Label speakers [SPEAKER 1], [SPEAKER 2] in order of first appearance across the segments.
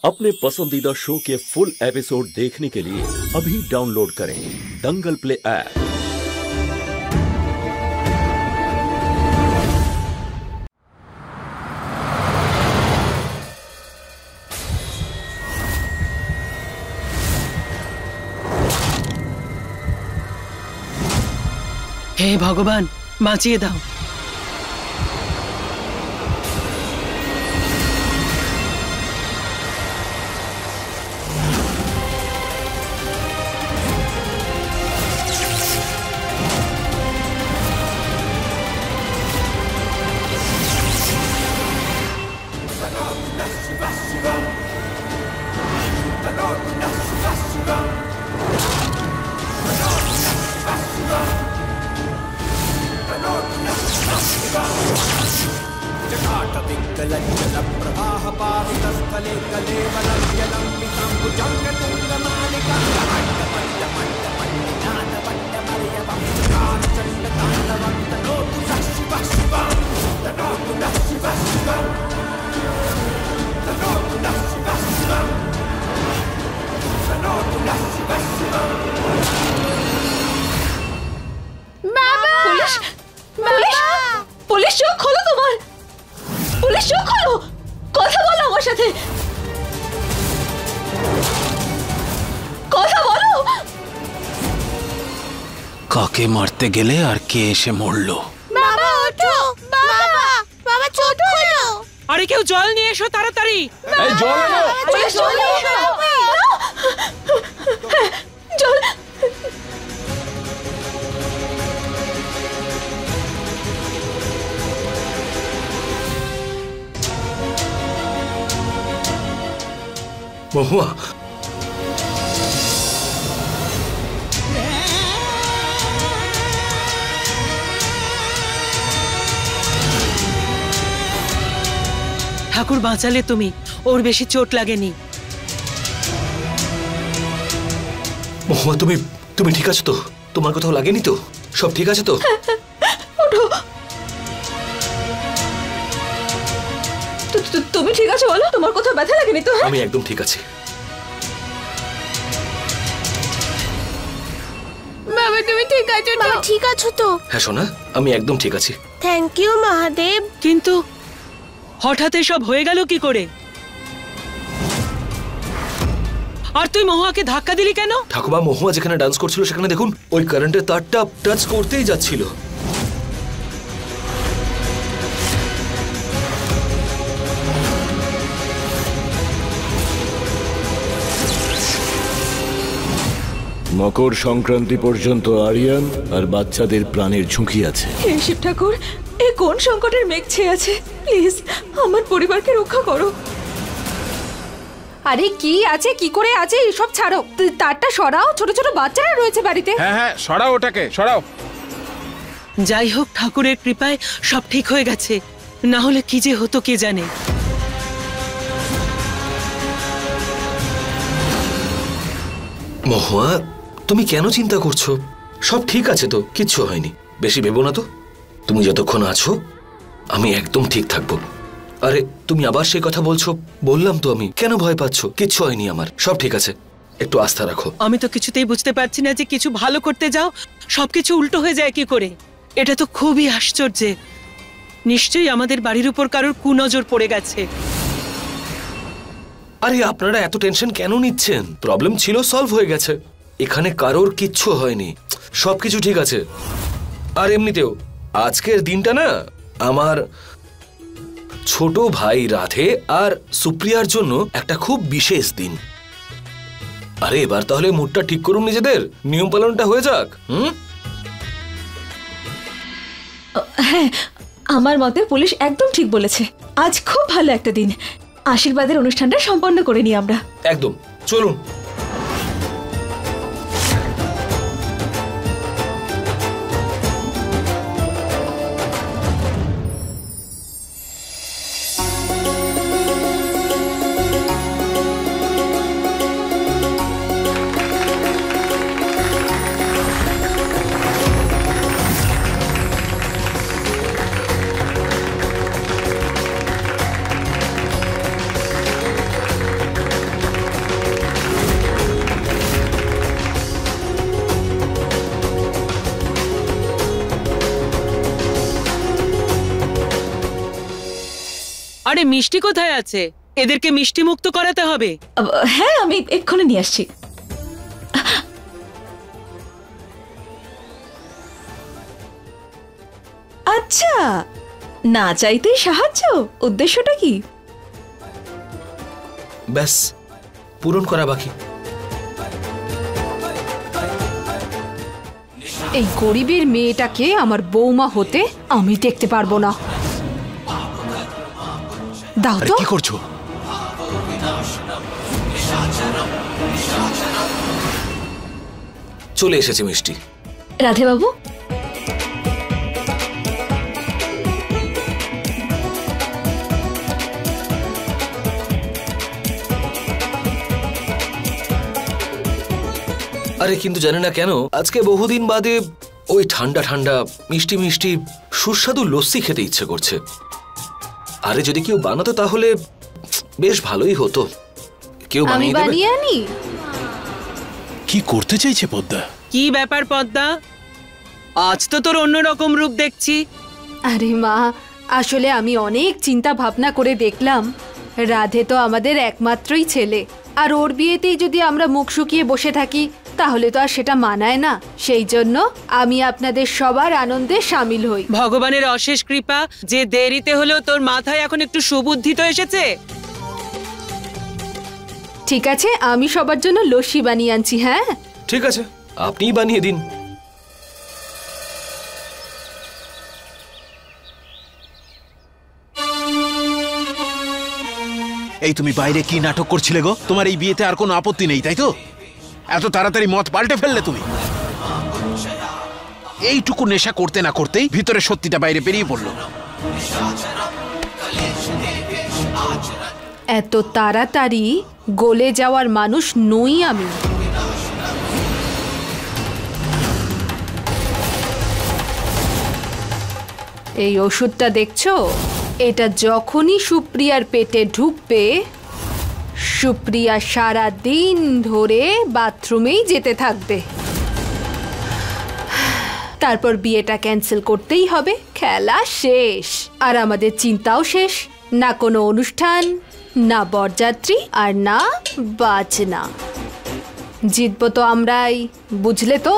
[SPEAKER 1] अपने पसंदीदा शो के फुल एपिसोड देखने के लिए अभी डाउनलोड करें दंगल प्ले ऐप।
[SPEAKER 2] हे भगवान बाँचिए दाओ।
[SPEAKER 3] পুলিশ চোখ খোলো, তোমার পুলিশ চোখ খোলো, কথা বলো আমার সাথে, কথা বলো।
[SPEAKER 4] কাকে মারতে গেলে আর কে এসে মরলো?
[SPEAKER 5] বাবা ওঠো, বাবা বাবা চোখ খোলো।
[SPEAKER 2] আরে কেউ জল নিয়ে এসো তাড়াতাড়ি।
[SPEAKER 4] এই জল এনো।
[SPEAKER 3] পুলিশ জল নিয়ে এসো। জল।
[SPEAKER 4] মহুয়া,
[SPEAKER 2] ঠাকুর বাঁচালে তুমি, ওর বেশি চোট লাগেনি।
[SPEAKER 4] মহুয়া তুমি ঠিক আছো তো? তোমার কোথাও লাগেনি তো? সব ঠিক আছে তো?
[SPEAKER 3] তুমি ঠিক আছো বলো, তোমার কোথাও ব্যথা লাগেনি তো?
[SPEAKER 4] আমি একদম ঠিক আছি।
[SPEAKER 5] বাবা তুমি ঠিক আছো তো? বাবা ঠিক আছো তো?
[SPEAKER 4] হ্যাঁ সোনা, আমি একদম ঠিক আছি।
[SPEAKER 5] Thank you Mahadev.
[SPEAKER 2] কিন্তু হঠাৎ সব হয়ে গেল কি করে? আর তুই মহুয়াকে ধাক্কা দিলি কেন?
[SPEAKER 4] ঠাকুমা, মহুয়া যেখানে ডান্স করছিল সেখানে দেখুন ওই কারেন্টের তারটা টাচ করতেই যাচ্ছিল।
[SPEAKER 1] মকর সংক্রান্তি পর্যন্ত আরিয়ান আর বাচ্চাদের প্রাণের ঝুঁকি আছে।
[SPEAKER 3] হে শিব ঠাকুর, এ কোন সংকটের মেঘ ছেয়ে আছে? প্লিজ আমার পরিবারকে রক্ষা করো। আরে কি আছে, কি করে আছে এসব ছাড়ো, তারটা সরাও, ছোট ছোট বাচ্চারা রয়েছে বাড়িতে।
[SPEAKER 6] হ্যাঁ সরাও, ওটাকে সরাও।
[SPEAKER 2] যাই হোক, ঠাকুরের কৃপায় সব ঠিক হয়ে গেছে, না হলে কি যে হতো কে জানে।
[SPEAKER 4] মহুয়া, তুমি কেন চিন্তা করছো? সব ঠিক আছে তো, কিচ্ছু হয়নি। বেশি ভেবো না তো। তুমি যতক্ষণ আছো আমি একদম ঠিক থাকবো। আরে তুমি আবার সেই কথা বলছো? বললাম তো আমি, কেন ভয় পাচ্ছ? কিচ্ছু হয়নি আমার, সব ঠিক আছে, একটু আস্থা রাখো।
[SPEAKER 2] আমি তো কিছুতেই বুঝতে পারছি না যে কিছু ভালো করতে যাও সবকিছু উল্টো হয়ে যায় কি করে। এটা তো খুবই আশ্চর্য। নিশ্চয়ই আমাদের বাড়ির উপর কারোর কুনজর পড়ে গেছে।
[SPEAKER 4] আরে আপনারা এত টেনশন কেন নিচ্ছেন? প্রবলেম ছিল, সলভ হয়ে গেছে। এখানে কারোর কিচ্ছু হয়নি, সবকিছু ঠিক আছে। আর এমনিতেও আজকের দিনটা না আমার ছোট ভাই রাধে আর সুপ্রিয়ার জন্য একটা খুব বিশেষ দিন। আরে এবার তাহলে মুডটা ঠিক করুন নিজেদের, নিয়ম পালনটা হয়ে যাক।
[SPEAKER 3] হ্যাঁ, আমার মতে পুলিশ একদম ঠিক বলেছে। আজ খুব ভালো একটা দিন, আশীর্বাদের অনুষ্ঠানটা সম্পন্ন করে নিই আমরা।
[SPEAKER 4] একদম, চলুন।
[SPEAKER 2] আরে মিষ্টি কোথায় আছে? এদেরকে মিষ্টি মুক্ত করাতে হবে।
[SPEAKER 3] হ্যাঁ, আমি এক্ষুনি নিয়ে আসছি। আচ্ছা, না চাইতেই সাহায্য, উদ্দেশ্যটা কি?
[SPEAKER 4] ব্যাস, পূরণ করা বাকি।
[SPEAKER 7] এই গরিবের মেয়েটাকে আমার বৌমা হতে আমি দেখতে পারবো না। দাও তো।
[SPEAKER 6] কি করছো?
[SPEAKER 4] চলে এসেছে মিষ্টি।
[SPEAKER 3] রাধে বাবু,
[SPEAKER 4] আরে কিন্তু জানি না কেন আজকে বহুদিন বাদে ওই ঠান্ডা ঠান্ডা মিষ্টি মিষ্টি সুস্বাদু লস্যি খেতে ইচ্ছে করছে। আরে যদি কেউ বানাতো তাহলে বেশ ভালোই হতো। কেউ
[SPEAKER 7] আমি
[SPEAKER 4] বানিয়ে দেবে?
[SPEAKER 7] বানিয়ে আনি।
[SPEAKER 6] কি করতে চাইছে পদ্মা?
[SPEAKER 2] কি ব্যাপার পদ্মা, আজ তো তোর অন্যরকম রূপ দেখছি।
[SPEAKER 7] আরে মা, আসলে আমি অনেক চিন্তা ভাবনা করে দেখলাম রাধে তো আমাদের একমাত্রই ছেলে, আর ওর বিয়েতেই যদি আমরা মুখ শুকিয়ে বসে থাকি তাহলে তো আর সেটা মানায় না। সেই জন্য আমি আপনাদের সবার আনন্দে সামিল হই।
[SPEAKER 2] ভগবানের অশেষ কৃপা যে দেরিতে হলেও তোর মাথায় এখন একটু সুবুদ্ধি তো এসেছে।
[SPEAKER 7] ঠিক আছে, আমি সবার জন্য লস্যি বানিয়ে আনছি। হ্যাঁ
[SPEAKER 4] ঠিক আছে, আপনিই বানিয়ে দিন।
[SPEAKER 6] এই তুমি বাইরে কি নাটক করছিলে গো? তোমার এই বিয়েতে আর কোনো আপত্তি নেই তাই তো? এত তাড়াতাড়ি মত পাল্টে ফেললে তুমি? এইটুকু নেশা করতে না করতেই ভিতরে সত্যিটা বাইরে বেরিয়ে পড়লো।
[SPEAKER 7] এত তাড়াতাড়ি গলে যাওয়ার মানুষ নই আমি। এই ওষুধটা দেখছো, এটা যখনই সুপ্রিয়ার পেটে ঢুকবে সুপ্রিয়া সারা দিন ধরে বাথরুমেই যেতে থাকবে। তারপর বিয়েটা ক্যান্সেল করতেই হবে, খেলা শেষ। আর আমাদের চিন্তাও শেষ, না কোনো অনুষ্ঠান, না বরযাত্রী, আর না বাজনা। জিতবো তো আমরাই, বুঝলে তো?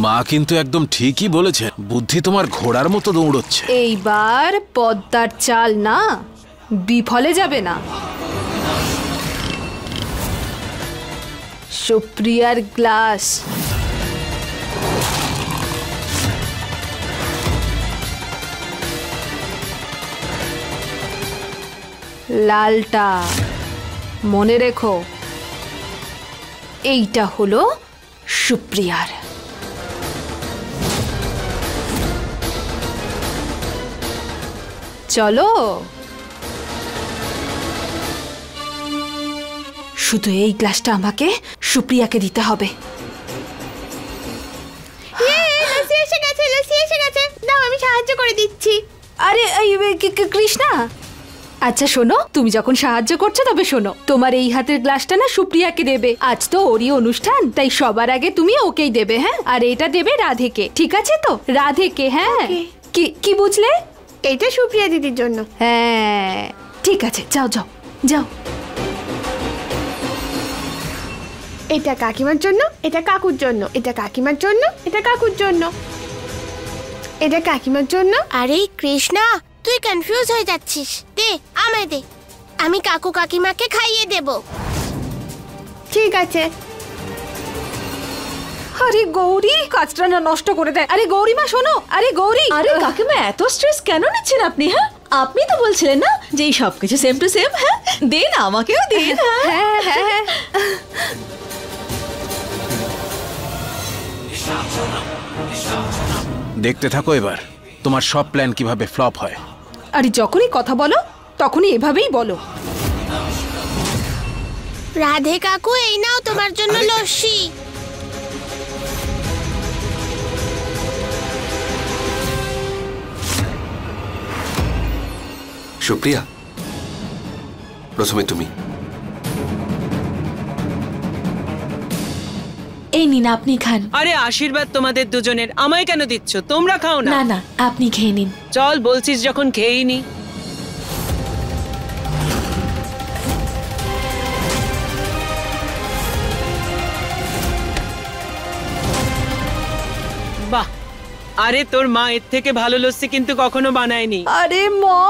[SPEAKER 6] মা কিন্তু একদম ঠিকই বলেছেন, বুদ্ধি তোমার ঘোড়ার মতো দৌড়চ্ছে।
[SPEAKER 7] এইবার পদ্মার চাল না বিফলে যাবে না। সুপ্রিয়ার গ্লাস। লালটা মনে রেখো, এইটা হলো সুপ্রিয়ার। চলো, শুধু এই গ্লাসটা আমাকে সুপ্রিয়াকে দিতে হবে।
[SPEAKER 5] লস্যি এসে গেছে, লস্যি এসে গেছে। দাও, আমি সাহায্য করে দিচ্ছি।
[SPEAKER 7] আরে কৃষ্ণা, আচ্ছা শোনো, তুমি যখন সাহায্য করছো তবে শোনো, তোমার এই হাতের গ্লাসটা না সুপ্রিয়াকে দেবে। আজ তো ওরই অনুষ্ঠান, তাই সবার আগে তুমি ওকেই দেবে। হ্যাঁ, আর এটা দেবে রাধেকে, ঠিক আছে তো? রাধেকে, হ্যাঁ। কি বুঝলে?
[SPEAKER 5] এটা সুপ্রিয়া দিদির জন্য।
[SPEAKER 7] হ্যাঁ ঠিক আছে, যাও যাও যাও।
[SPEAKER 5] এটা কাকিমার জন্য, এটা কাকুর জন্য, এটা কাকিমার জন্য, এটা কাকুর জন্য, এটা কাকিমার জন্য।
[SPEAKER 8] আরে কৃষ্ণা, তুই কনফিউজ হয়ে যাচ্ছিস। দে, আমায় দে, আমি কাকু কাকিমাকে খাইয়ে দেব।
[SPEAKER 5] ঠিক আছে।
[SPEAKER 7] আরে গৌরী, কাজটা না নষ্ট করে দেয়। আরে গৌরী মা শোনো, আরে গৌরী।
[SPEAKER 3] আরে কাকিমা, এত স্ট্রেস কেন নিচ্ছেন আপনি? হ্যাঁ, আপনি তো বলছিলেন না যে এই সবকিছু সেম টু সেম। হ্যাঁ, দেন, আমাকেও দিন।
[SPEAKER 7] হ্যাঁ হ্যাঁ,
[SPEAKER 6] দেখতে থাকো এবার তোমার সব প্ল্যান কিভাবে ফ্লপ হয়।
[SPEAKER 7] আরে যখনই কথা বলো তখনই এভাবেই বলো।
[SPEAKER 8] রাধে কাকু, এই নাও তোমার জন্য লস্যি।
[SPEAKER 9] সুপ্রিয়া, প্রথমে তুমি।
[SPEAKER 3] এই নিন, আপনি খান।
[SPEAKER 2] আরে আশীর্বাদ তোমাদের দুজনের, আমায় কেন দিচ্ছ? তোমরা খাও না।
[SPEAKER 3] না না, আপনি খেয়ে নিন।
[SPEAKER 2] চল, বলছিস যখন খেয়েই নি। আরে তোর মা এর থেকে ভালো লস্যি কিন্তু কখনো বানায়নি।
[SPEAKER 7] আরে মা,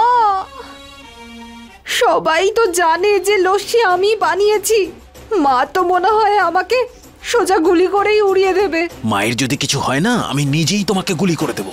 [SPEAKER 7] সবাই তো জানে যে লস্যি আমি বানিয়েছি। মা তো মনে হয় আমাকে সোজা গুলি করেই উড়িয়ে দেবে।
[SPEAKER 6] মায়ের যদি কিছু হয় না, আমি নিজেই তোমাকে গুলি করে দেবো।